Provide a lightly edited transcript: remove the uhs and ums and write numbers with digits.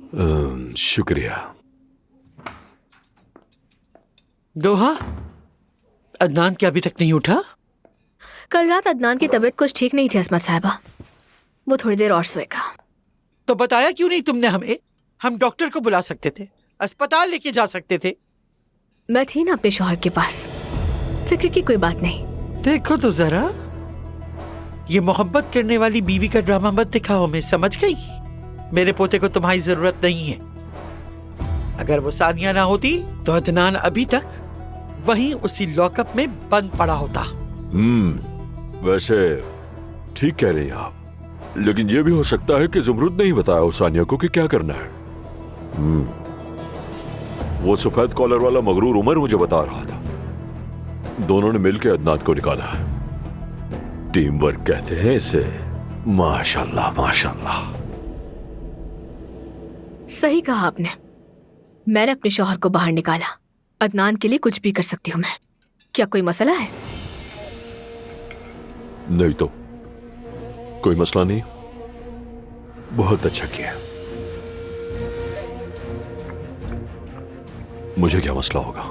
शुक्रिया। दोहा, अदनान क्या अभी तक नहीं उठा? कल रात अदनान की तबीयत कुछ ठीक नहीं थी असमत साहिबा, वो थोड़ी देर और सोएगा। तो बताया क्यों नहीं तुमने हमें? हम डॉक्टर को बुला सकते थे, अस्पताल लेके जा सकते थे। मैं थी ना अपने शौहर के पास, फिक्र की कोई बात नहीं। देखो तो जरा, ये मोहब्बत करने वाली बीवी का ड्रामा मत दिखाओ, मैं समझ गई। मेरे पोते को तुम्हारी जरूरत नहीं है। अगर वो सानिया ना होती तो अदनान अभी तक वहीं उसी लॉकअप में बंद पड़ा होता। वैसे ठीक कह रही हैं आप, लेकिन ये भी हो सकता है कि ज़ुमरुद ने ही बताया हो सानिया को कि क्या करना है। वो सफेद कॉलर वाला मगरूर उमर मुझे बता रहा था, दोनों ने मिलकर अदनान को निकाला है। टीम वर्क कहते हैं इसे। माशाल्लाह माशाल्लाह। सही कहा आपने, मैंने अपने शौहर को बाहर निकाला। अदनान के लिए कुछ भी कर सकती हूँ मैं। क्या कोई मसला है? नहीं तो कोई मसला नहीं। बहुत अच्छा किया। मुझे क्या मसला होगा?